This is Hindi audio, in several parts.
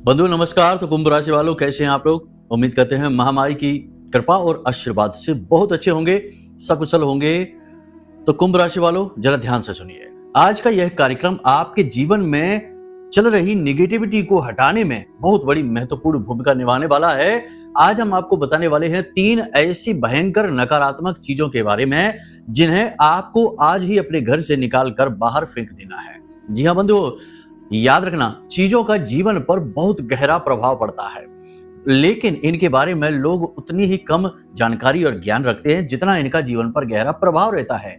बंधु नमस्कार। तो कुंभ राशि वालों, कैसे हैं आप लोग? उम्मीद करते हैं महामाई की कृपा और आशीर्वाद से बहुत अच्छे होंगे, सकुशल होंगे। तो कुंभ राशि वालों, जरा ध्यान से सुनिए। आज का यह कार्यक्रम आपके जीवन में चल रही निगेटिविटी को हटाने में बहुत बड़ी महत्वपूर्ण भूमिका निभाने वाला है। आज हम आपको बताने वाले हैं 3 ऐसी भयंकर नकारात्मक चीजों के बारे में जिन्हें आपको आज ही अपने घर से निकाल कर बाहर फेंक देना है। जी हाँ बंधु, याद रखना, चीजों का जीवन पर बहुत गहरा प्रभाव पड़ता है, लेकिन इनके बारे में लोग उतनी ही कम जानकारी और ज्ञान रखते हैं जितना इनका जीवन पर गहरा प्रभाव रहता है।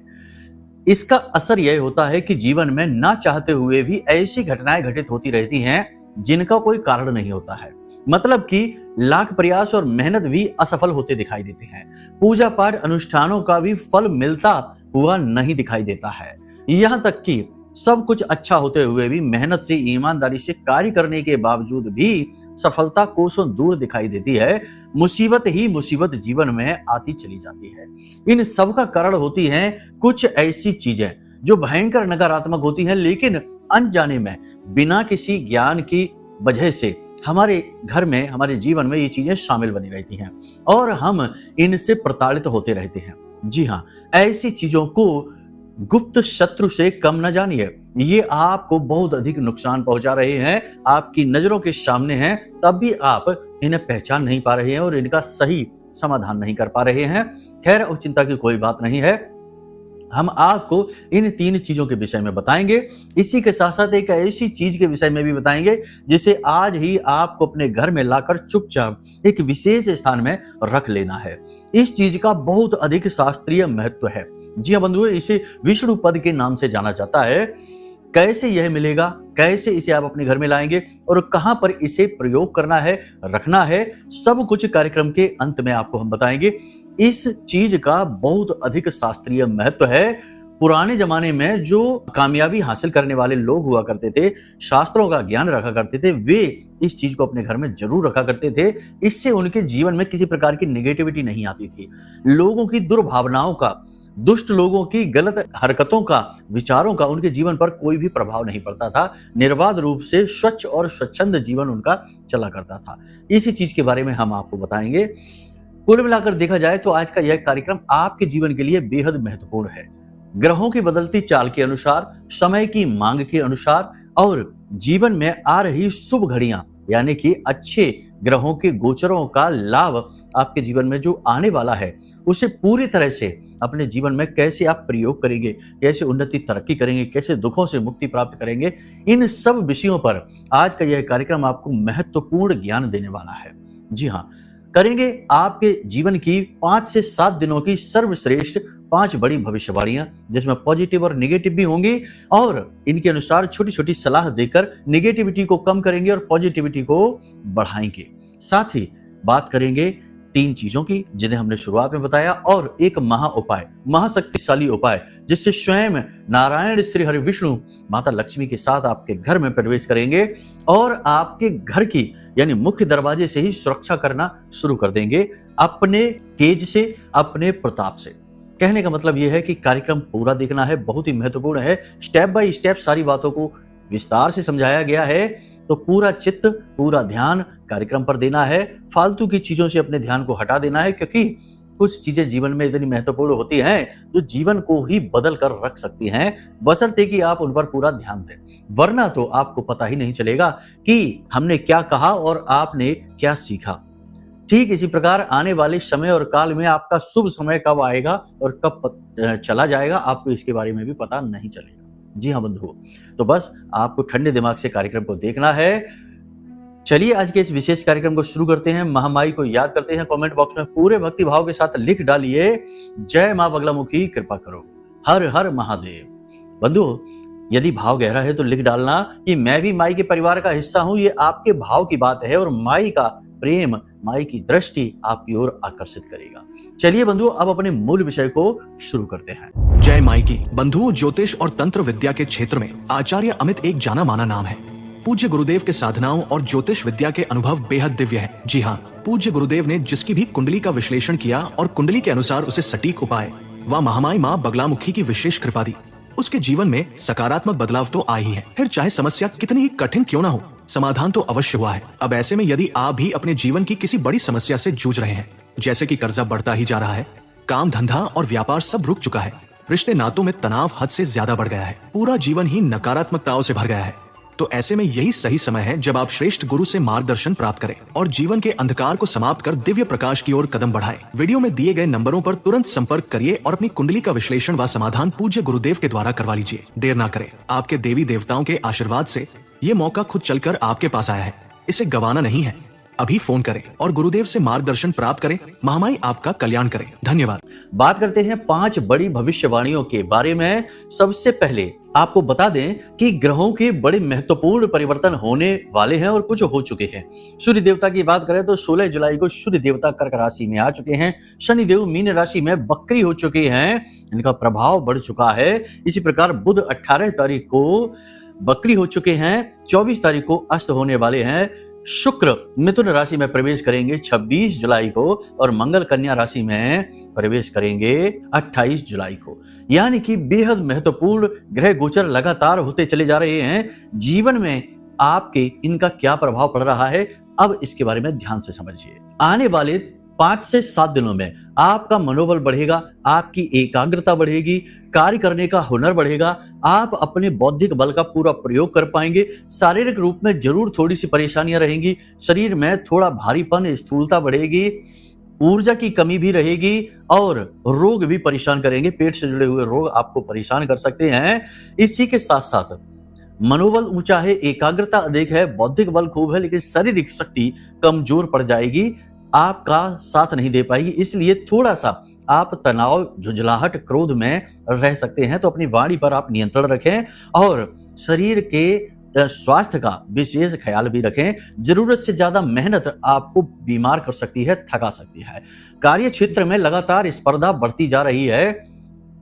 इसका असर यह होता है कि जीवन में ना चाहते हुए भी ऐसी घटनाएं घटित होती रहती हैं जिनका कोई कारण नहीं होता है। मतलब कि लाख प्रयास और मेहनत भी असफल होते दिखाई देते हैं। पूजा पाठ अनुष्ठानों का भी फल मिलता हुआ नहीं दिखाई देता है। यहाँ तक कि सब कुछ अच्छा होते हुए भी मेहनत से, ईमानदारी से कार्य करने के बावजूद भी सफलता कोसों दूर दिखाई देती है। मुसीबत ही मुसीबत जीवन में आती चली जाती है। इन सब का कारण होती हैं कुछ ऐसी चीजें जो भयंकर नकारात्मक होती हैं, लेकिन अनजाने में, बिना किसी ज्ञान की वजह से हमारे घर में, हमारे जीवन में ये चीजें शामिल बनी रहती हैं और हम इनसे प्रताड़ित होते रहते हैं। जी हाँ, ऐसी चीजों को गुप्त शत्रु से कम न जानिए। ये आपको बहुत अधिक नुकसान पहुंचा रहे हैं, आपकी नजरों के सामने हैं, तब भी आप इन्हें पहचान नहीं पा रहे हैं और इनका सही समाधान नहीं कर पा रहे हैं। खैर, अब चिंता की कोई बात नहीं है। हम आपको इन 3 चीजों के विषय में बताएंगे। इसी के साथ साथ एक ऐसी चीज के विषय में भी बताएंगे जिसे आज ही आपको अपने घर में लाकर चुपचाप एक विशेष स्थान में रख लेना है। इस चीज का बहुत अधिक शास्त्रीय महत्व है। जी हाँ बंधुओं, इसे विष्णु पद के नाम से जाना जाता है। कैसे यह मिलेगा, कैसे इसे आप अपने घर में लाएंगे और कहां पर इसे प्रयोग करना है, रखना है, सब कुछ कार्यक्रम के अंत में आपको हम बताएंगे। इस चीज का बहुत अधिक शास्त्रीय महत्व है। पुराने जमाने में जो कामयाबी हासिल करने वाले लोग हुआ करते थे, शास्त्रों का ज्ञान रखा करते थे, वे इस चीज को अपने घर में जरूर रखा करते थे। इससे उनके जीवन में किसी प्रकार की नेगेटिविटी नहीं आती थी। लोगों की दुर्भावनाओं का, दुष्ट लोगों की गलत हरकतों का, विचारों का उनके जीवन पर कोई भी प्रभाव नहीं पड़ता था। निर्बाध रूप से स्वच्छ और स्वच्छंद जीवन उनका चला करता था। इसी चीज के बारे में हम आपको बताएंगे। कुल मिलाकर देखा जाए तो आज का यह कार्यक्रम आपके जीवन के लिए बेहद महत्वपूर्ण है। ग्रहों की बदलती चाल के अनुसार, समय की मांग के अनुसार और जीवन में आ रही शुभ घड़ियां, यानी कि अच्छे ग्रहों के गोचरों का लाभ आपके जीवन में जो आने वाला है, उसे पूरी तरह से अपने जीवन में कैसे आप प्रयोग करेंगे, कैसे उन्नति तरक्की करेंगे, कैसे दुखों से मुक्ति प्राप्त करेंगे, इन सब विषयों पर आज का यह कार्यक्रम आपको महत्वपूर्ण ज्ञान देने वाला है। जी हाँ, करेंगे आपके जीवन की 5 से 7 दिनों की सर्वश्रेष्ठ 5 बड़ी भविष्यवाणियां, जिसमें पॉजिटिव और नेगेटिव भी होंगी और इनके अनुसार छोटी छोटी सलाह देकर नेगेटिविटी को कम करेंगे और पॉजिटिविटी को बढ़ाएंगे। साथ ही बात करेंगे 3 चीजों की जिन्हें हमने शुरुआत में बताया, और एक महा उपाय, महाशक्तिशाली उपाय, जिससे स्वयं नारायण श्री हरि विष्णु माता लक्ष्मी के साथ आपके घर में प्रवेश करेंगे और आपके घर की, यानी मुख्य दरवाजे से ही सुरक्षा करना शुरू कर देंगे, अपने तेज से, अपने प्रताप से। कहने का मतलब यह है कि कार्यक्रम पूरा देखना है, बहुत ही महत्वपूर्ण है। स्टेप बाय स्टेप सारी बातों को विस्तार से समझाया गया है, तो पूरा चित्त, पूरा ध्यान कार्यक्रम पर देना है। फालतू की चीजों से अपने ध्यान को हटा देना है, क्योंकि कुछ चीजें जीवन में इतनी महत्वपूर्ण होती हैं जो जीवन को ही बदल कर रख सकती हैं, बशर्ते कि आप उन पर पूरा ध्यान दें। वरना तो आपको पता ही नहीं चलेगा कि हमने क्या कहा और आपने क्या सीखा। ठीक इसी प्रकार आने वाले समय और काल में आपका शुभ समय कब आएगा और कब चला जाएगा, आपको इसके बारे में भी पता नहीं चलेगा। जी हाँ बंधुओं, तो बस आपको ठंडे दिमाग से कार्यक्रम को देखना है। चलिए आज के इस विशेष कार्यक्रम को शुरू करते हैं। महामाई को याद करते हैं। कमेंट बॉक्स में पूरे भक्ति भाव के साथ लिख डालिए, जय मां बगलामुखी कृपा करो, हर हर महादेव। बंधुओं, यदि भाव गहरा है तो लिख डालना कि मैं भी माई के परिवार का हिस्सा हूं। ये आपके भाव की बात है और माई का प्रेम, माई की दृष्टि आपकी ओर आकर्षित करेगा। चलिए बंधुओं, अब अपने मूल विषय को शुरू करते हैं। जय माई की। बंधुओं, ज्योतिष और तंत्र विद्या के क्षेत्र में आचार्य अमित एक जाना माना नाम है। पूज्य गुरुदेव के साधनाओं और ज्योतिष विद्या के अनुभव बेहद दिव्य है। जी हाँ, पूज्य गुरुदेव ने जिसकी भी कुंडली का विश्लेषण किया और कुंडली के अनुसार उसे सटीक उपाय व महामाई माँ बगलामुखी की विशेष कृपा दी, उसके जीवन में सकारात्मक बदलाव तो आ ही है। फिर चाहे समस्या कितनी ही कठिन क्यों ना हो, समाधान तो अवश्य हुआ है। अब ऐसे में यदि आप भी अपने जीवन की किसी बड़ी समस्या से जूझ रहे हैं, जैसे कि कर्जा बढ़ता ही जा रहा है, काम धंधा और व्यापार सब रुक चुका है, रिश्ते नातों में तनाव हद से ज्यादा बढ़ गया है, पूरा जीवन ही नकारात्मकताओं से भर गया है, तो ऐसे में यही सही समय है जब आप श्रेष्ठ गुरु से मार्गदर्शन प्राप्त करें और जीवन के अंधकार को समाप्त कर दिव्य प्रकाश की ओर कदम बढ़ाएं। वीडियो में दिए गए नंबरों पर तुरंत संपर्क करिए और अपनी कुंडली का विश्लेषण व समाधान पूज्य गुरुदेव के द्वारा करवा लीजिए। देर ना करें, आपके देवी देवताओं के आशीर्वाद से ये मौका खुद चलकर आपके पास आया है, इसे गंवाना नहीं है। अभी फोन करें और गुरुदेव से मार्गदर्शन प्राप्त करें। महामाई आपका कल्याण करें। धन्यवाद। बात करते हैं 5 बड़ी भविष्यवाणियों के बारे में। सबसे पहले आपको बता दें कि ग्रहों के बड़े महत्वपूर्ण परिवर्तन होने वाले हैं और कुछ हो चुके हैं। सूर्य देवता की बात करें तो 16 जुलाई को सूर्य देवता कर्क राशि में आ चुके हैं। शनि देव मीन राशि में बकरी हो चुके हैं, इनका प्रभाव बढ़ चुका है। इसी प्रकार बुध 18 तारीख को बकरी हो चुके हैं, 24 तारीख को अस्त होने वाले हैं। शुक्र मिथुन राशि में प्रवेश करेंगे 26 जुलाई को और मंगल कन्या राशि में प्रवेश करेंगे 28 जुलाई को। यानी कि बेहद महत्वपूर्ण ग्रह गोचर लगातार होते चले जा रहे हैं। जीवन में आपके इनका क्या प्रभाव पड़ रहा है, अब इसके बारे में ध्यान से समझिए। आने वाले 5 से 7 दिनों में आपका मनोबल बढ़ेगा, आपकी एकाग्रता बढ़ेगी, कार्य करने का हुनर बढ़ेगा, आप अपने बौद्धिक बल का पूरा प्रयोग कर पाएंगे। शारीरिक रूप में जरूर थोड़ी सी परेशानियां रहेंगी, शरीर में थोड़ा भारीपन, स्थूलता बढ़ेगी, ऊर्जा की कमी भी रहेगी और रोग भी परेशान करेंगे। पेट से जुड़े हुए रोग आपको परेशान कर सकते हैं। इसी के साथ साथ मनोबल ऊंचा है, एकाग्रता अधिक है, बौद्धिक बल खूब है, लेकिन शारीरिक शक्ति कमजोर पड़ जाएगी, आपका साथ नहीं दे पाएगी। इसलिए थोड़ा सा आप तनाव, झुंझलाहट, क्रोध में रह सकते हैं। तो अपनी वाणी पर आप नियंत्रण रखें और शरीर के स्वास्थ्य का विशेष ख्याल भी रखें। जरूरत से ज्यादा मेहनत आपको बीमार कर सकती है, थका सकती है। कार्य क्षेत्र में लगातार स्पर्धा बढ़ती जा रही है।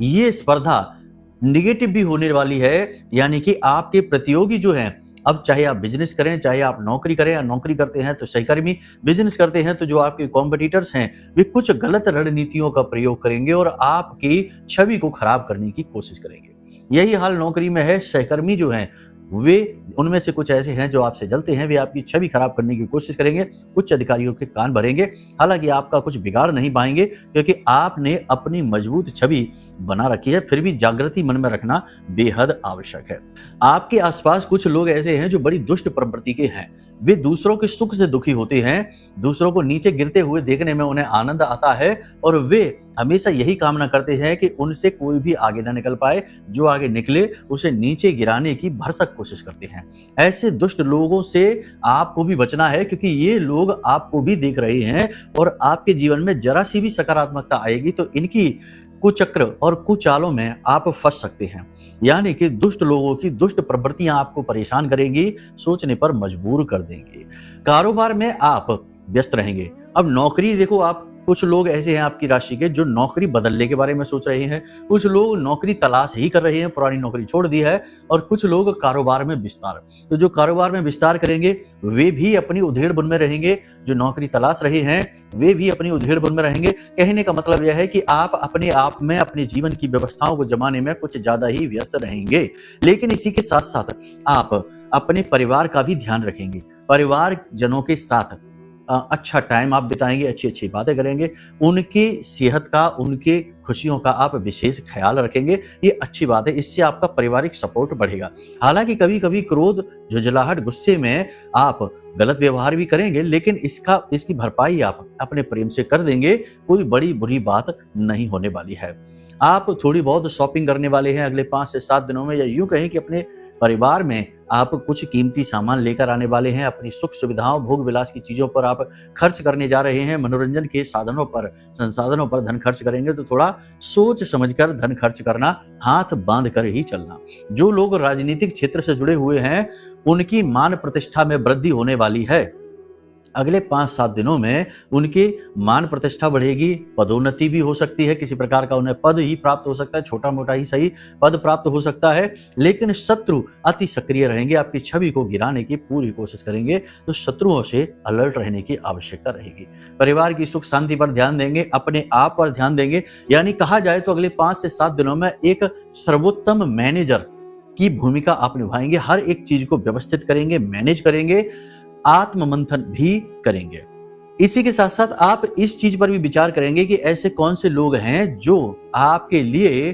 ये स्पर्धा निगेटिव भी होने वाली है, यानी कि आपके प्रतियोगी जो हैं, अब चाहे आप बिजनेस करें, चाहे आप नौकरी करें, या नौकरी करते हैं तो सहकर्मी, बिजनेस करते हैं तो जो आपके कॉम्पिटिटर्स हैं वे कुछ गलत रणनीतियों का प्रयोग करेंगे और आपकी छवि को खराब करने की कोशिश करेंगे। यही हाल नौकरी में है। सहकर्मी जो हैं वे, उनमें से कुछ ऐसे हैं जो आपसे जलते हैं, वे आपकी छवि खराब करने की कोशिश करेंगे, उच्च अधिकारियों के कान भरेंगे। हालांकि आपका कुछ बिगाड़ नहीं पाएंगे क्योंकि आपने अपनी मजबूत छवि बना रखी है। फिर भी जागृति मन में रखना बेहद आवश्यक है। आपके आसपास कुछ लोग ऐसे हैं जो बड़ी दुष्ट प्रवृत्ति के हैं। वे दूसरों के सुख से दुखी होते हैं, दूसरों को नीचे गिरते हुए देखने में उन्हें आनंद आता है और वे हमेशा यही कामना करते हैं कि उनसे कोई भी आगे ना निकल पाए, जो आगे निकले उसे नीचे गिराने की भरसक कोशिश करते हैं। ऐसे दुष्ट लोगों से आपको भी बचना है क्योंकि ये लोग आपको भी देख रहे हैं और आपके जीवन में जरा सी भी सकारात्मकता आएगी तो इनकी कुचक्र और कुचालों में आप फंस सकते हैं। यानी कि दुष्ट लोगों की दुष्ट प्रवृत्तियां आपको परेशान करेंगी, सोचने पर मजबूर कर देंगी। कारोबार में आप व्यस्त रहेंगे। अब नौकरी देखो, आप कुछ लोग ऐसे हैं आपकी राशि के जो नौकरी बदलने के बारे में सोच रहे हैं, कुछ लोग नौकरी तलाश ही कर रहे हैं, पुरानी नौकरी छोड़ दी है, और कुछ लोग कारोबार में विस्तार। तो जो कारोबार में विस्तार करेंगे वे भी अपनी उधेड़-बुन में रहेंगे, जो नौकरी तलाश रहे हैं वे भी अपनी उधेड़-बुन में रहेंगे। कहने का मतलब यह है कि आप अपने आप में अपने जीवन की व्यवस्थाओं को जमाने में कुछ ज्यादा ही व्यस्त रहेंगे। लेकिन इसी के साथ साथ आप अपने परिवार का भी ध्यान रखेंगे। परिवार जनों के साथ अच्छा टाइम आप बिताएंगे, अच्छी अच्छी बातें करेंगे, उनकी सेहत का, उनके खुशियों का आप विशेष ख्याल रखेंगे। ये अच्छी बात है, इससे आपका पारिवारिक सपोर्ट बढ़ेगा। हालांकि कभी कभी क्रोध, झुंझलाहट, गुस्से में आप गलत व्यवहार भी करेंगे, लेकिन इसकी भरपाई आप अपने प्रेम से कर देंगे। कोई बड़ी बुरी बात नहीं होने वाली है। आप थोड़ी बहुत शॉपिंग करने वाले हैं अगले 5 से 7 दिनों में, या यूं कहें कि अपने परिवार में आप कुछ कीमती सामान लेकर आने वाले हैं। अपनी सुख सुविधाओं, भोग विलास की चीजों पर आप खर्च करने जा रहे हैं। मनोरंजन के साधनों पर, संसाधनों पर धन खर्च करेंगे तो थोड़ा सोच समझकर धन खर्च करना, हाथ बांध कर ही चलना। जो लोग राजनीतिक क्षेत्र से जुड़े हुए हैं उनकी मान प्रतिष्ठा में वृद्धि होने वाली है। अगले 5-7 दिनों में उनकी मान प्रतिष्ठा बढ़ेगी, पदोन्नति भी हो सकती है, किसी प्रकार का उन्हें पद ही प्राप्त हो सकता है, छोटा मोटा ही सही पद प्राप्त हो सकता है। लेकिन शत्रु अति सक्रिय रहेंगे, आपकी छवि को गिराने की पूरी कोशिश करेंगे, तो शत्रुओं से अलर्ट रहने की आवश्यकता रहेगी। परिवार की सुख शांति पर ध्यान देंगे, अपने आप पर ध्यान देंगे। यानी कहा जाए तो अगले 5 से 7 दिनों में एक सर्वोत्तम मैनेजर की भूमिका आप निभाएंगे, हर एक चीज को व्यवस्थित करेंगे, मैनेज करेंगे, आत्म मंथन भी करेंगे। इसी के साथ साथ आप इस चीज पर भी विचार करेंगे कि ऐसे कौन से लोग हैं जो आपके लिए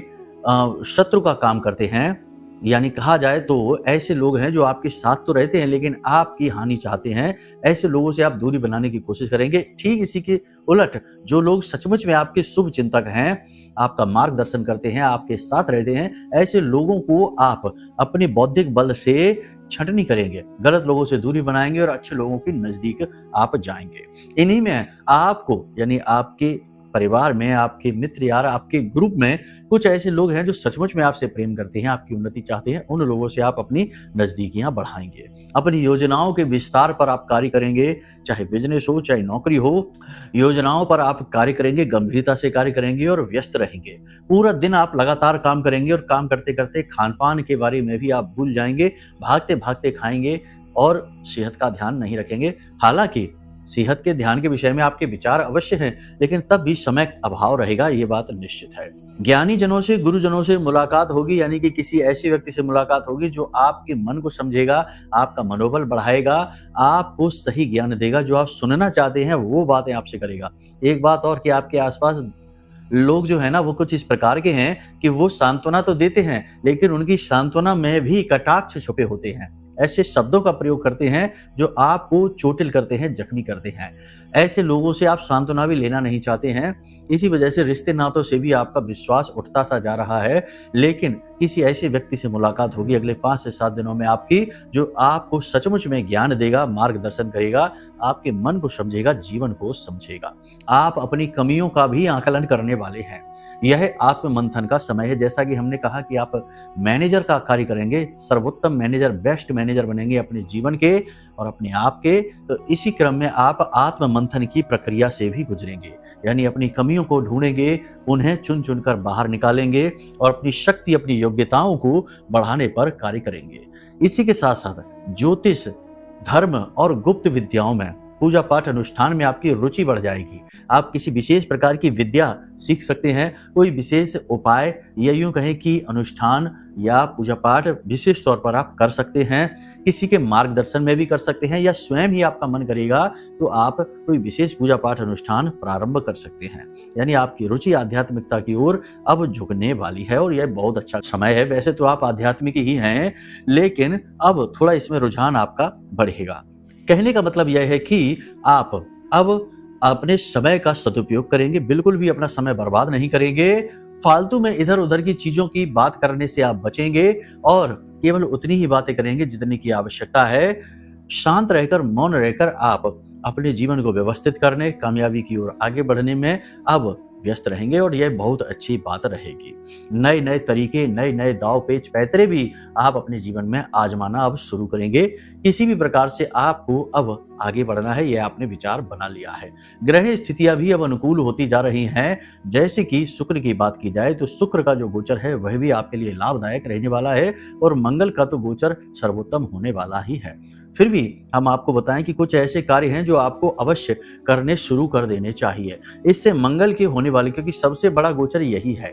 शत्रु का काम करते हैं। यानी कहा जाए तो ऐसे लोग हैं जो आपके साथ तो रहते हैं लेकिन आपकी हानि चाहते हैं। ऐसे लोगों से आप दूरी बनाने की कोशिश करेंगे। ठीक इसी के उलट जो लोग सचमुच में आपके शुभ चिंतक हैं, आपका मार्गदर्शन करते हैं, आपके साथ रहते हैं, ऐसे लोगों को आप अपने बौद्धिक बल से छंटनी करेंगे, गलत लोगों से दूरी बनाएंगे और अच्छे लोगों के नजदीक आप जाएंगे। इन्हीं में आपको यानी आपके परिवार में, आपके मित्र यार, आपके ग्रुप में कुछ ऐसे लोग हैं जो सचमुच में आपसे प्रेम करते हैं, आपकी उन्नति चाहते हैं। उन लोगों से आप अपनी नजदीकियां बढ़ाएंगे। अपनी योजनाओं के विस्तार पर आप कार्य करेंगे, चाहे बिजनेस हो चाहे नौकरी हो, योजनाओं पर आप कार्य करेंगे, गंभीरता से कार्य करेंगे और व्यस्त रहेंगे। पूरा दिन आप लगातार काम करेंगे और काम करते करते खान पान के बारे में भी आप भूल जाएंगे, भागते भागते खाएंगे और सेहत का ध्यान नहीं रखेंगे। हालांकि सेहत के ध्यान के विषय में आपके विचार अवश्य हैं, लेकिन तब भी समय अभाव रहेगा, ये बात निश्चित है। ज्ञानी जनों से, गुरुजनों से मुलाकात होगी, यानी कि किसी ऐसे व्यक्ति से मुलाकात होगी जो आपके मन को समझेगा, आपका मनोबल बढ़ाएगा, आपको सही ज्ञान देगा, जो आप सुनना चाहते हैं वो बातें आपसे करेगा। एक बात और कि आपके आसपास लोग जो है ना वो कुछ इस प्रकार के हैं कि वो सांत्वना तो देते हैं लेकिन उनकी सांत्वना में भी कटाक्ष छुपे होते हैं। ऐसे शब्दों का प्रयोग करते हैं जो आपको चोटिल करते हैं, जख्मी करते हैं। ऐसे लोगों से आप सांत्वना भी लेना नहीं चाहते हैं। इसी वजह से रिश्ते नातों से भी आपका विश्वास उठता सा जा रहा है। लेकिन किसी ऐसे व्यक्ति से मुलाकात होगी अगले 5 से 7 दिनों में आपकी, जो आपको सचमुच में ज्ञान देगा, मार्गदर्शन करेगा, आपके मन को समझेगा, जीवन को समझेगा। आप अपनी कमियों का भी आकलन करने वाले हैं। यह आत्म मंथन का समय है। जैसा कि हमने कहा कि आप मैनेजर का कार्य करेंगे, सर्वोत्तम मैनेजर, बेस्ट मैनेजर बनेंगे अपने जीवन के और अपने आप के। तो इसी क्रम में आप आत्म मंथन की प्रक्रिया से भी गुजरेंगे, यानी अपनी कमियों को ढूंढेंगे, उन्हें चुन चुन कर बाहर निकालेंगे और अपनी शक्ति, अपनी योग्यताओं को बढ़ाने पर कार्य करेंगे। इसी के साथ साथ ज्योतिष, धर्म और गुप्त विद्याओं में, पूजा पाठ अनुष्ठान में आपकी रुचि बढ़ जाएगी। आप किसी विशेष प्रकार की विद्या सीख सकते हैं, कोई विशेष उपाय या यूं कहें कि अनुष्ठान या पूजा पाठ विशेष तौर पर आप कर सकते हैं। किसी के मार्गदर्शन में भी कर सकते हैं या स्वयं ही आपका मन करेगा तो आप कोई विशेष पूजा पाठ अनुष्ठान प्रारंभ कर सकते हैं। यानी आपकी रुचि आध्यात्मिकता की ओर अब झुकने वाली है और यह बहुत अच्छा समय है। वैसे तो आप आध्यात्मिक ही हैं, लेकिन अब थोड़ा इसमें रुझान आपका बढ़ेगा। कहने का मतलब यह है कि आप अब अपने समय का सदुपयोग करेंगे, बिल्कुल भी अपना समय बर्बाद नहीं करेंगे। फालतू में इधर उधर की चीजों की बात करने से आप बचेंगे और केवल उतनी ही बातें करेंगे जितनी की आवश्यकता है। शांत रहकर, मौन रहकर आप अपने जीवन को व्यवस्थित करने, कामयाबी की ओर आगे बढ़ने में अब व्यस्त रहेंगे और यह बहुत अच्छी बात रहेगी। नए नए तरीके, नए नए दाव पेच पैतरे भी आप अपने जीवन में आजमाना अब शुरू करेंगे। किसी भी प्रकार से आपको अब आगे बढ़ना है, यह आपने विचार बना लिया है। ग्रह स्थितियां भी अब अनुकूल होती जा रही हैं। जैसे कि शुक्र की बात की जाए तो शुक्र का जो गोचर है वह भी आपके लिए लाभदायक रहने वाला है और मंगल का तो गोचर सर्वोत्तम होने वाला ही है। फिर भी हम आपको बताएं कि कुछ ऐसे कार्य हैं जो आपको अवश्य करने शुरू कर देने चाहिए। इससे मंगल के होने वाले, क्योंकि सबसे बड़ा गोचर यही है।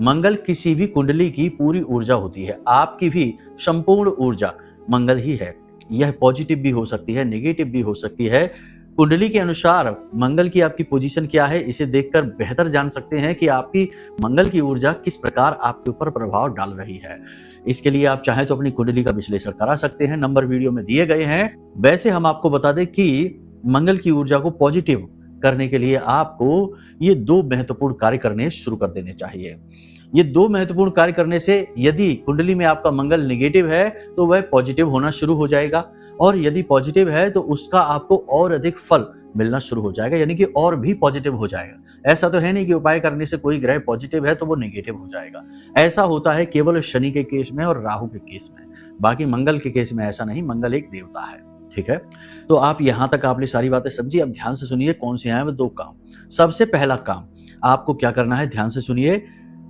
मंगल किसी भी कुंडली की पूरी ऊर्जा होती है, आपकी भी संपूर्ण ऊर्जा मंगल ही है। यह पॉजिटिव भी हो सकती है, नेगेटिव भी हो सकती है। कुंडली के अनुसार मंगल की आपकी पोजीशन क्या है, इसे देखकर बेहतर जान सकते हैं कि आपकी मंगल की ऊर्जा किस प्रकार आपके ऊपर प्रभाव डाल रही है। इसके लिए आप चाहें तो अपनी कुंडली का विश्लेषण करा सकते हैं, नंबर वीडियो में दिए गए हैं। वैसे हम आपको बता दें कि मंगल की ऊर्जा को पॉजिटिव करने के लिए आपको ये 2 महत्वपूर्ण कार्य करने शुरू कर देने चाहिए। ये 2 महत्वपूर्ण कार्य करने से यदि कुंडली में आपका मंगल नेगेटिव है तो वह पॉजिटिव होना शुरू हो जाएगा, और यदि पॉजिटिव है तो उसका आपको और अधिक फल मिलना शुरू हो जाएगा, यानी कि और भी पॉजिटिव हो जाएगा। ऐसा तो है नहीं कि उपाय करने से कोई ग्रह पॉजिटिव है तो वो नेगेटिव हो जाएगा। ऐसा होता है केवल शनि के केस में और राहु के केस में, बाकी मंगल के केस में ऐसा नहीं। मंगल एक देवता है, ठीक है। तो आप यहां तक आपने सारी बातें समझी। अब ध्यान से सुनिए कौन से हैं वो 2 काम। सबसे पहला काम आपको क्या करना है, ध्यान से सुनिए।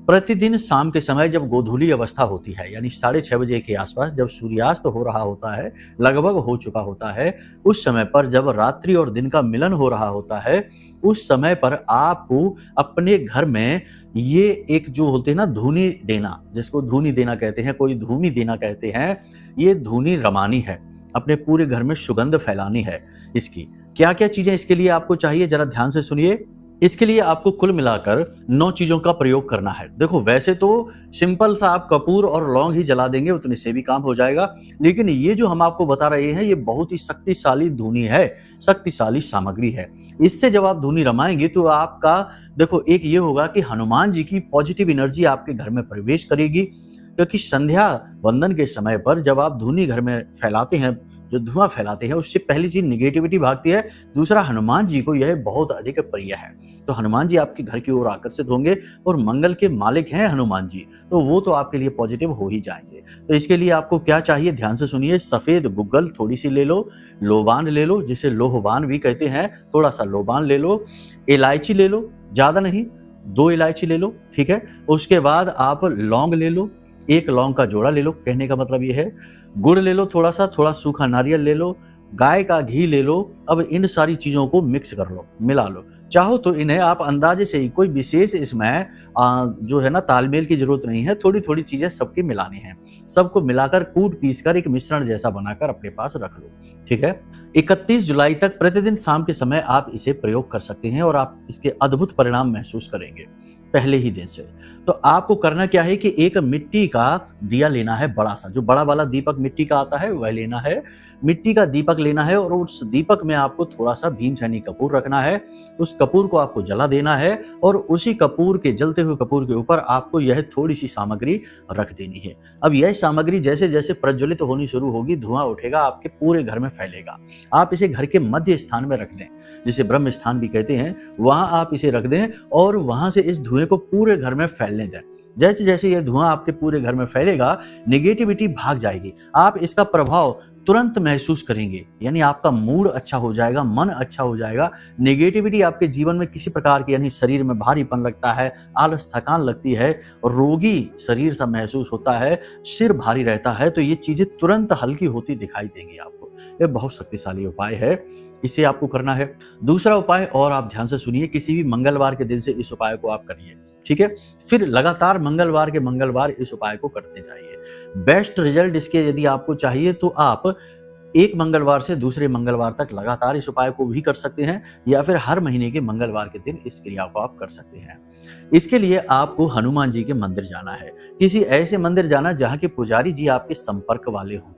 प्रतिदिन शाम के समय जब गोधूली अवस्था होती है, यानी 6:30 बजे के आसपास, जब सूर्यास्त हो रहा होता है, लगभग हो चुका होता है, उस समय पर जब रात्रि और दिन का मिलन हो रहा होता है, उस समय पर आपको अपने घर में ये एक जो होते हैं ना धूनी देना, जिसको धूनी देना कहते हैं, कोई धूमी देना कहते हैं, ये धूनी रमानी है, अपने पूरे घर में सुगंध फैलानी है। इसकी क्या क्या चीजें इसके लिए आपको चाहिए, जरा ध्यान से सुनिए। इसके लिए आपको कुल मिलाकर 9 चीजों का प्रयोग करना है। देखो, वैसे तो सिंपल सा आप कपूर और लौंग ही जला देंगे, उतने से भी काम हो जाएगा, लेकिन ये जो हम आपको बता रहे हैं ये बहुत ही शक्तिशाली धूनी है, शक्तिशाली सामग्री है। इससे जब आप धूनी रमाएंगे तो आपका देखो एक ये होगा कि हनुमान जी की पॉजिटिव एनर्जी आपके घर में प्रवेश करेगी, क्योंकि संध्या वंदन के समय पर जब आप धूनी घर में फैलाते हैं, जो धुआं फैलाते हैं, उससे पहली चीज निगेटिविटी भागती है, दूसरा हनुमान जी को यह बहुत अधिक प्रिय है। तो हनुमान जी आपके घर की ओर आकर्षित होंगे और मंगल के मालिक हैं हनुमान जी, तो वो तो आपके लिए पॉजिटिव हो ही जाएंगे। तो इसके लिए आपको क्या चाहिए, ध्यान से सुनिए। सफेद गुग्गल थोड़ी सी ले लो, लोबान ले लो, जिसे लोहबान भी कहते हैं, थोड़ा सा लोबान ले लो, इलायची ले लो, ज्यादा नहीं, 2 इलायची ले लो, ठीक है। उसके बाद आप लौंग ले लो, 1 लौंग का जोड़ा ले लो, कहने का मतलब ये है। गुड़ ले लो थोड़ा सा, थोड़ा सूखा नारियल ले लो, गाय का घी ले लो। अब इन सारी चीजों को मिक्स कर लो, मिला लो। चाहो तो इन्हें आप अंदाजे से ही, कोई विशेष इसमें जो है ना तालमेल की जरूरत नहीं है, थोड़ी थोड़ी चीजें सबकी मिलानी है। सबको मिलाकर कूट पीस कर एक मिश्रण जैसा बनाकर अपने पास रख लो, ठीक है। 31 जुलाई तक प्रतिदिन शाम के समय आप इसे प्रयोग कर सकते हैं और आप इसके अद्भुत परिणाम महसूस करेंगे पहले ही दिन से। तो आपको करना क्या है कि एक मिट्टी का दिया लेना है, बड़ा सा, जो बड़ा वाला दीपक मिट्टी का आता है वह लेना है। मिट्टी का दीपक लेना है और उस दीपक में आपको थोड़ा सा भीमसेनी कपूर रखना है। उस कपूर को आपको जला देना है और उसी कपूर के, जलते हुए कपूर के ऊपर आपको यह थोड़ी सी सामग्री रख देनी है। अब यह सामग्री जैसे जैसे प्रज्वलित होनी शुरू होगी, धुआं उठेगा, आपके पूरे घर में फैलेगा। आप इसे घर के मध्य स्थान में रख दें, जिसे ब्रह्म स्थान भी कहते हैं, वहां आप इसे रख दें और वहां से इस धुएं को पूरे घर में फैलने दें। जैसे जैसे यह धुआं आपके पूरे घर में फैलेगा, नेगेटिविटी भाग जाएगी, आप इसका प्रभाव तुरंत महसूस करेंगे, यानी आपका मूड अच्छा हो जाएगा, मन अच्छा हो जाएगा। नेगेटिविटी आपके जीवन में किसी प्रकार की, यानी शरीर में भारीपन लगता है, आलस, थकान लगती है, रोगी शरीर सा महसूस होता है, सिर भारी रहता है, तो ये चीजें तुरंत हल्की होती दिखाई देंगी आपको। यह बहुत शक्तिशाली उपाय है, इसे आपको करना है। दूसरा उपाय, और आप ध्यान से सुनिए, किसी भी मंगलवार के दिन से इस उपाय को आप करिए, ठीक है। फिर लगातार मंगलवार के मंगलवार इस उपाय को करते जाइए। बेस्ट रिजल्ट इसके यदि आपको चाहिए तो आप एक मंगलवार से दूसरे मंगलवार तक लगातार इस उपाय को भी कर सकते हैं, या फिर हर महीने के मंगलवार के दिन इस क्रिया को आप कर सकते हैं। इसके लिए आपको हनुमान जी के मंदिर जाना है, किसी ऐसे मंदिर जाना जहां के पुजारी जी आपके संपर्क वाले हों।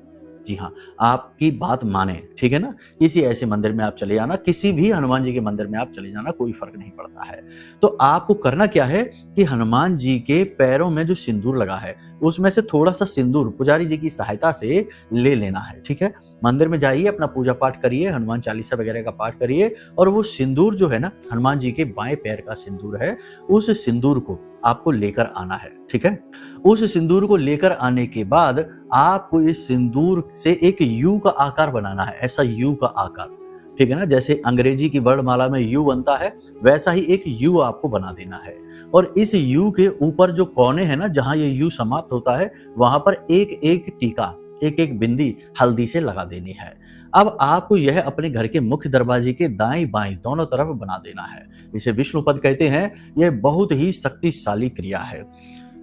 जी हाँ, आपकी बात माने, ठीक है ना। किसी ऐसे मंदिर में आप चले जाना, किसी भी हनुमान जी के मंदिर में आप चले जाना, कोई फर्क नहीं पड़ता है। तो आपको करना क्या है कि हनुमान जी के पैरों में जो सिंदूर लगा है, उसमें से थोड़ा सा सिंदूर पुजारी जी की सहायता से ले लेना है, ठीक है। मंदिर में जाइए, अपना पूजा पाठ करिए, हनुमान चालीसा वगैरह का पाठ करिए, और वो सिंदूर जो है ना, हनुमान जी के बाएं पैर का सिंदूर है, उस सिंदूर को आपको लेकर आना है, ठीक है। उस सिंदूर को लेकर आने के बाद आपको इस सिंदूर से एक यू का आकार बनाना है, ऐसा यू का आकार, ठीक है ना। जैसे अंग्रेजी की वर्णमाला में यू बनता है, वैसा ही एक यू आपको बना देना है। और इस यू के ऊपर जो कोने हैं ना, जहां ये यू समाप्त होता है, वहां पर एक एक टीका, एक एक बिंदी हल्दी से लगा देनी है। अब आपको यह अपने घर के मुख्य दरवाजे के दाएं बाएं दोनों तरफ बना देना है। इसे विष्णुपद कहते हैं। यह बहुत ही शक्तिशाली क्रिया है,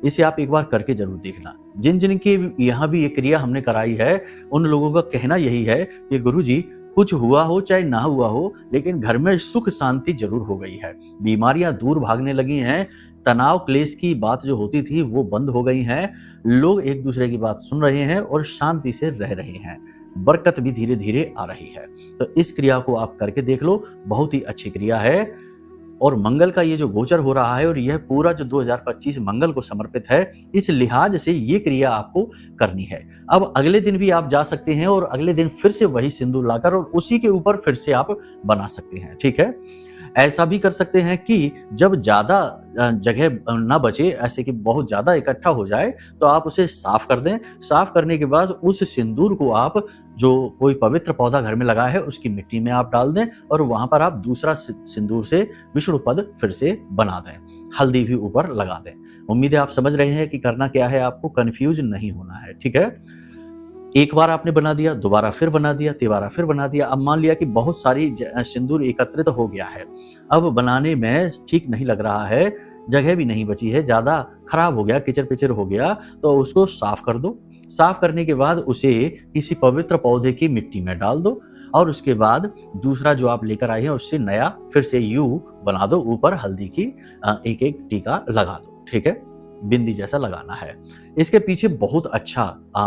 इसे आप एक बार करके जरूर देखना। जिन जिन के यहाँ भी ये क्रिया हमने कराई है, उन लोगों का कहना यही है कि गुरुजी, कुछ हुआ हो चाहे ना हुआ हो, लेकिन घर में सुख शांति जरूर हो गई है, बीमारियां दूर भागने लगी हैं, तनाव क्लेश की बात जो होती थी वो बंद हो गई हैं, लोग एक दूसरे की बात सुन रहे हैं और शांति से रह रहे हैं, बरकत भी धीरे धीरे आ रही है। तो इस क्रिया को आप करके देख लो, बहुत ही अच्छी क्रिया है। और मंगल का ये जो गोचर हो रहा है, और यह पूरा जो 2025 मंगल को समर्पित है, इस लिहाज से ये क्रिया आपको करनी है। अब अगले दिन भी आप जा सकते हैं और अगले दिन फिर से वही सिंदूर लाकर और उसी के ऊपर फिर से आप बना सकते हैं, ठीक है। ऐसा भी कर सकते हैं कि जब ज्यादा जगह ना बचे, ऐसे कि बहुत ज्यादा इकट्ठा हो जाए, तो आप उसे साफ कर दें। साफ करने के बाद उस सिंदूर को आप, जो कोई पवित्र पौधा घर में लगा है, उसकी मिट्टी में आप डाल दें और वहां पर आप दूसरा सिंदूर से विष्णु पद फिर से बना दें, हल्दी भी ऊपर लगा दें। उम्मीद है आप समझ रहे हैं कि करना क्या है, आपको कंफ्यूज नहीं होना है, ठीक है। एक बार आपने बना दिया, दोबारा फिर बना दिया, तिबारा फिर बना दिया। अब मान लिया कि बहुत सारी सिंदूर एकत्रित हो गया है, अब बनाने में ठीक नहीं लग रहा है, जगह भी नहीं बची है, ज़्यादा खराब हो गया, किचर पिचर हो गया, तो उसको साफ कर दो। साफ करने के बाद उसे किसी पवित्र पौधे की मिट्टी में डाल दो और उसके बाद दूसरा जो आप लेकर आए हैं उससे नया फिर से यू बना दो, ऊपर हल्दी की एक एक टीका लगा दो, ठीक है, बिंदी जैसा लगाना है। इसके पीछे बहुत अच्छा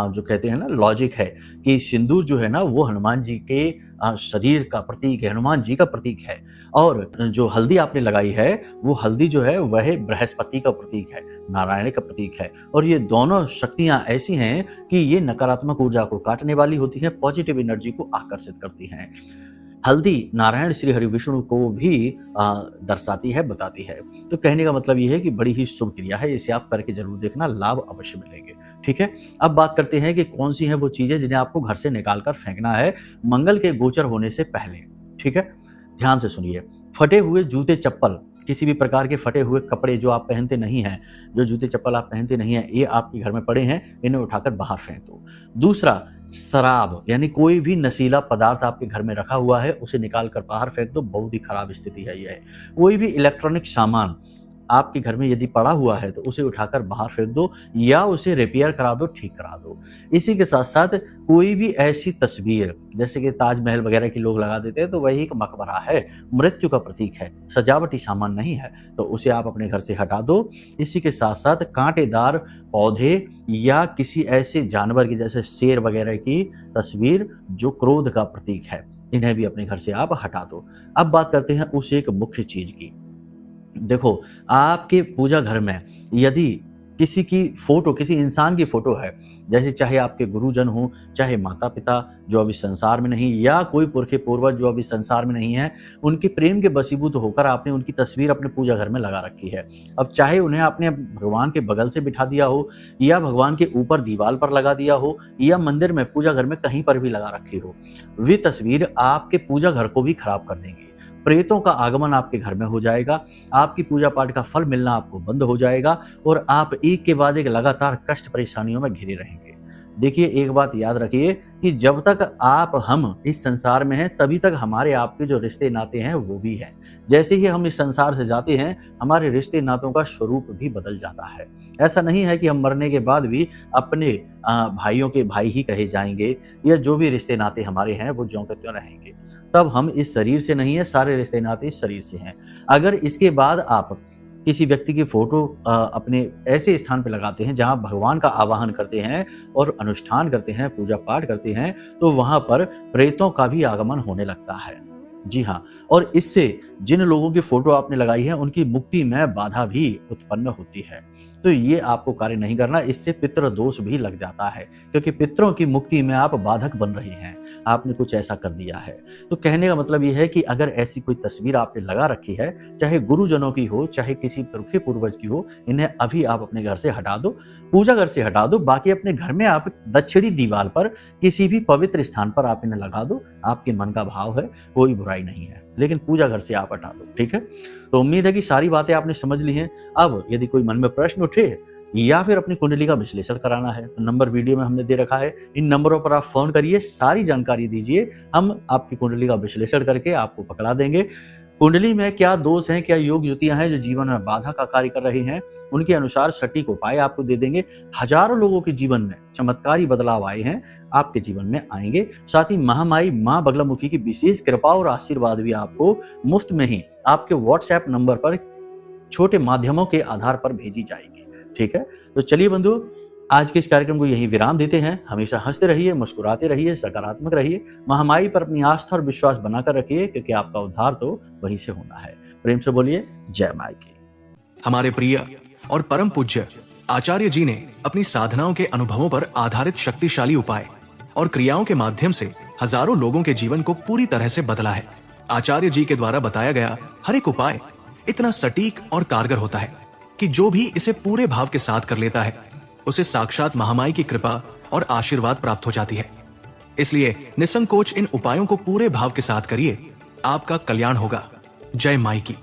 जो कहते हैं ना लॉजिक है कि सिंदूर जो है ना वो हनुमान जी के शरीर का प्रतीक है, हनुमान जी का प्रतीक है, और जो हल्दी आपने लगाई है वो हल्दी जो है वह बृहस्पति का प्रतीक है, नारायण का प्रतीक है। और ये दोनों शक्तियां ऐसी हैं कि ये नकारात्मक ऊर्जा को काटने वाली होती हैं, पॉजिटिव एनर्जी को आकर्षित करती हैं। हल्दी नारायण श्री हरि विष्णु को भी दर्शाती है, बताती है। तो कहने का मतलब ये है कि बड़ी ही शुभ क्रिया है, इसे आप करके जरूर देखना, लाभ अवश्य मिलेंगे, ठीक है। अब बात करते हैं कि कौन सी हैं वो चीजें जिन्हें आपको घर से निकाल कर फेंकना है मंगल के गोचर होने से पहले, ठीक है। ध्यान से सुनिए, फटे हुए जूते चप्पल, किसी भी प्रकार के फटे हुए कपड़े जो आप पहनते नहीं हैं, जो जूते चप्पल आप पहनते नहीं हैं, ये आपके घर में पड़े हैं, इन्हें उठाकर बाहर फेंक दो। दूसरा, शराब यानी कोई भी नशीला पदार्थ आपके घर में रखा हुआ है उसे निकाल कर बाहर फेंक दो, बहुत ही खराब स्थिति है यह। कोई भी इलेक्ट्रॉनिक सामान आपके घर में यदि पड़ा हुआ है तो उसे उठाकर बाहर फेंक दो या उसे रिपेयर करा दो, ठीक करा दो। इसी के साथ साथ कोई भी ऐसी तस्वीर जैसे कि ताजमहल वगैरह की लोग लगा देते हैं तो वही एक मकबरा है, मृत्यु का प्रतीक है, सजावटी सामान नहीं है, तो उसे आप अपने घर से हटा दो। इसी के साथ साथ कांटेदार पौधे या किसी ऐसे जानवर की जैसे शेर वगैरह की तस्वीर जो क्रोध का प्रतीक है, इन्हें भी अपने घर से आप हटा दो। अब बात करते हैं उस एक मुख्य चीज की। देखो, आपके पूजा घर में यदि किसी की फोटो, किसी इंसान की फोटो है, जैसे चाहे आपके गुरुजन हो, चाहे माता पिता जो अभी संसार में नहीं, या कोई पुरखे पूर्वज जो अभी संसार में नहीं है, उनके प्रेम के वशीभूत होकर आपने उनकी तस्वीर अपने पूजा घर में लगा रखी है। अब चाहे उन्हें आपने भगवान के बगल से बिठा दिया हो, या भगवान के ऊपर दीवार पर लगा दिया हो, या मंदिर में पूजा घर में कहीं पर भी लगा रखी हो, वे तस्वीर आपके पूजा घर को भी खराब कर देंगी। प्रेतों का आगमन आपके घर में हो जाएगा, आपकी पूजा पाठ का फल मिलना आपको बंद हो जाएगा और आप एक के बाद एक लगातार कष्ट परेशानियों में घिरे रहेंगे। देखिए, एक बात याद रखिए कि जब तक आप हम इस संसार में हैं तभी तक हमारे आपके जो रिश्ते नाते हैं वो भी हैं। जैसे ही हम इस संसार से जाते हैं हमारे रिश्ते नातों का स्वरूप भी बदल जाता है। ऐसा नहीं है कि हम मरने के बाद भी अपने भाइयों के भाई ही कहे जाएंगे, या जो भी रिश्ते नाते हमारे हैं वो ज्यों के त्यों रहेंगे। तब हम इस शरीर से नहीं है, सारे रिश्ते नाते इस शरीर से हैं। अगर इसके बाद आप किसी व्यक्ति की फोटो अपने ऐसे स्थान पर लगाते हैं जहां भगवान का आवाहन करते हैं और अनुष्ठान करते हैं, पूजा पाठ करते हैं, तो वहां पर प्रेतों का भी आगमन होने लगता है। जी हाँ, और इससे जिन लोगों की फोटो आपने लगाई है उनकी मुक्ति में बाधा भी उत्पन्न होती है। तो ये आपको कार्य नहीं करना, इससे पितृ दोष भी लग जाता है, क्योंकि पितरों की मुक्ति में आप बाधक बन रहे हैं, आपने कुछ ऐसा कर दिया है। तो कहने का मतलब ये है कि अगर ऐसी कोई तस्वीर आपने लगा रखी है, चाहे गुरुजनों की हो, चाहे किसी पुरखे पूर्वज की हो, इन्हें अभी आप अपने घर से हटा दो, पूजा घर से हटा दो। बाकी अपने घर में आप दक्षिणी दीवार पर किसी भी पवित्र स्थान पर आप इन्हें लगा दो, आपके मन का भाव है, कोई बुराई नहीं है, लेकिन पूजा घर से आप हटा दो, ठीक है। तो उम्मीद है कि सारी बातें आपने समझ ली हैं। अब यदि कोई मन में प्रश्न उठे या फिर अपनी कुंडली का विश्लेषण कराना है तो नंबर वीडियो में हमने दे रखा है, इन नंबरों पर आप फोन करिए, सारी जानकारी दीजिए, हम आपकी कुंडली का विश्लेषण करके आपको पकड़ा देंगे। कुंडली में क्या दोष हैं, क्या योग युतियां हैं जो जीवन में बाधा का कार्य कर रही हैं, उनके अनुसार सटीक उपाय आपको दे देंगे। हजारों लोगों के जीवन में चमत्कारी बदलाव आए हैं, आपके जीवन में आएंगे। साथ ही महामाई मां बगलामुखी की विशेष कृपा और आशीर्वाद भी आपको मुफ्त में ही आपके व्हाट्सएप नंबर पर छोटे माध्यमों के आधार पर भेजी जाएगी, ठीक है। तो चलिए बंधु, आज के इस कार्यक्रम को यही विराम देते हैं। हमेशा हंसते रहिए, मुस्कुराते रहिए, सकारात्मक रहिए, महामाई पर अपनी आस्था और विश्वास बनाकर रखिए, क्योंकि आपका उद्धार तो वहीं से होना है। प्रेम से बोलिए जय माई की। हमारे प्रिय और परम पूज्य आचार्य जी ने अपनी साधनाओं के अनुभवों पर आधारित शक्तिशाली उपाय और क्रियाओं के माध्यम से हजारों लोगों के जीवन को पूरी तरह से बदला है। आचार्य जी के द्वारा बताया गया हर एक उपाय इतना सटीक और कारगर होता है कि जो भी इसे पूरे भाव के साथ कर लेता है उसे साक्षात महामाई की कृपा और आशीर्वाद प्राप्त हो जाती है। इसलिए निसंकोच इन उपायों को पूरे भाव के साथ करिए, आपका कल्याण होगा। जय माई की।